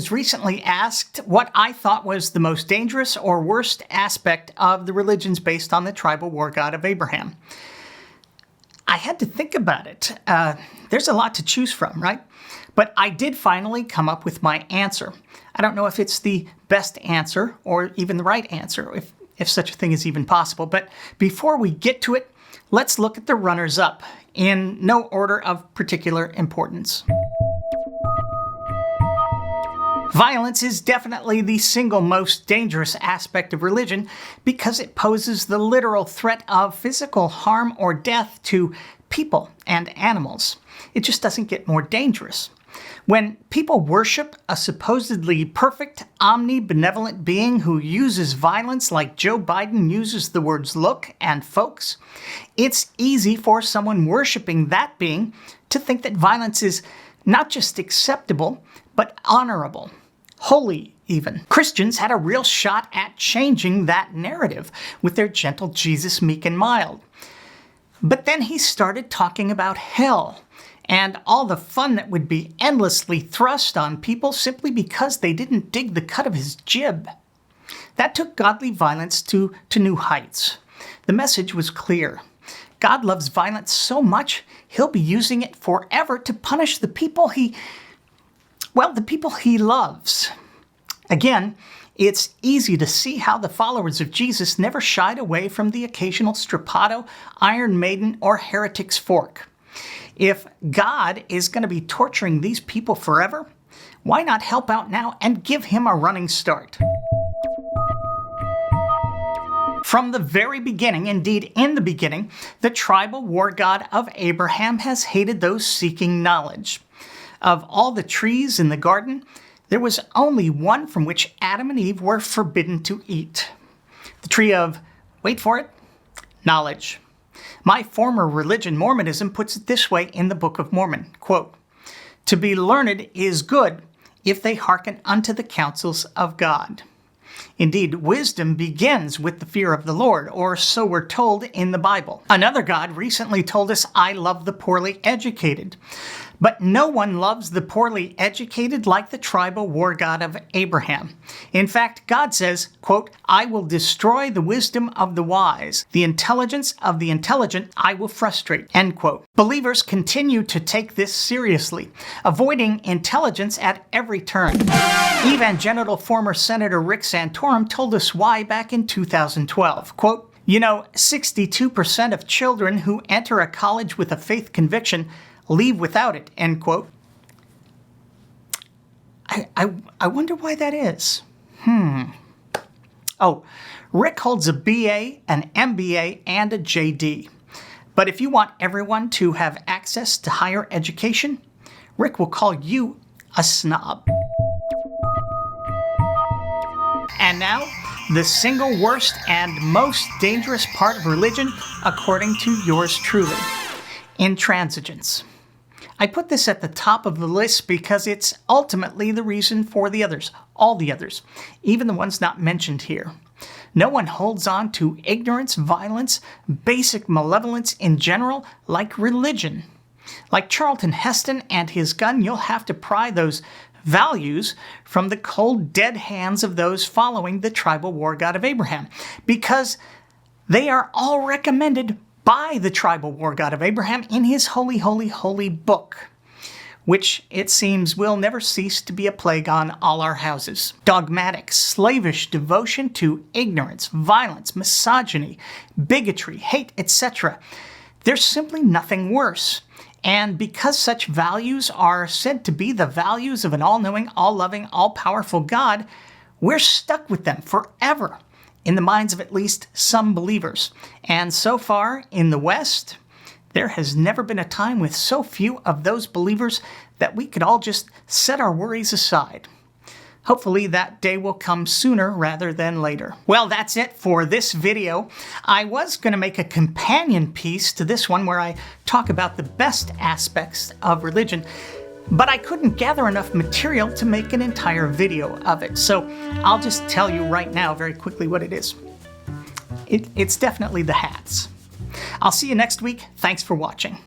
was recently asked what I thought was the most dangerous or worst aspect of the religions based on the tribal war god of Abraham. I had to think about it. There's a lot to choose from, right? But I did finally come up with my answer. I don't know if it's the best answer or even the right answer, if such a thing is even possible. But before we get to it, let's look at the runners-up in no order of particular importance. Violence is definitely the single most dangerous aspect of religion because it poses the literal threat of physical harm or death to people and animals. It just doesn't get more dangerous. When people worship a supposedly perfect, omnibenevolent being who uses violence like Joe Biden uses the words look and folks, it's easy for someone worshiping that being to think that violence is not just acceptable, but honorable. Holy, even. Christians had a real shot at changing that narrative with their gentle Jesus meek and mild. But then he started talking about hell and all the fun that would be endlessly thrust on people simply because they didn't dig the cut of his jib. That took godly violence to new heights. The message was clear. God loves violence so much, he'll be using it forever to punish the people he loves. Again, it's easy to see how the followers of Jesus never shied away from the occasional strappado, Iron Maiden, or heretic's fork. If God is going to be torturing these people forever, why not help out now and give him a running start? From the very beginning, indeed in the beginning, the tribal war god of Abraham has hated those seeking knowledge. Of all the trees in the garden, there was only one from which Adam and Eve were forbidden to eat. The tree of, wait for it, knowledge. My former religion, Mormonism, puts it this way in the Book of Mormon, quote, "To be learned is good if they hearken unto the counsels of God." Indeed, wisdom begins with the fear of the Lord, or so we're told in the Bible. Another God recently told us, "I love the poorly educated." But no one loves the poorly educated like the tribal war god of Abraham. In fact, God says, quote, "I will destroy the wisdom of the wise. The intelligence of the intelligent I will frustrate," end quote. Believers continue to take this seriously, avoiding intelligence at every turn. Evangelical former Senator Rick Santorum told us why back in 2012, quote, 62% of children who enter a college with a faith conviction leave without it," end quote. I wonder why that is. Oh, Rick holds a BA, an MBA, and a JD. But if you want everyone to have access to higher education, Rick will call you a snob. And now, the single worst and most dangerous part of religion, according to yours truly: intransigence. I put this at the top of the list because it's ultimately the reason for the others, all the others, even the ones not mentioned here. No one holds on to ignorance, violence, basic malevolence in general like religion. Like Charlton Heston and his gun, you'll have to pry those values from the cold, dead hands of those following the tribal war god of Abraham, because they are all recommended by the tribal war god of Abraham in his holy, holy, holy book, which it seems will never cease to be a plague on all our houses. Dogmatic, slavish devotion to ignorance, violence, misogyny, bigotry, hate, etc. There's simply nothing worse. And because such values are said to be the values of an all-knowing, all-loving, all-powerful God, we're stuck with them forever, in the minds of at least some believers. And so far, in the West, there has never been a time with so few of those believers that we could all just set our worries aside. Hopefully that day will come sooner rather than later. Well, that's it for this video. I was going to make a companion piece to this one where I talk about the best aspects of religion, but I couldn't gather enough material to make an entire video of it. So I'll just tell you right now very quickly what it is. It's definitely the hats. I'll see you next week. Thanks for watching.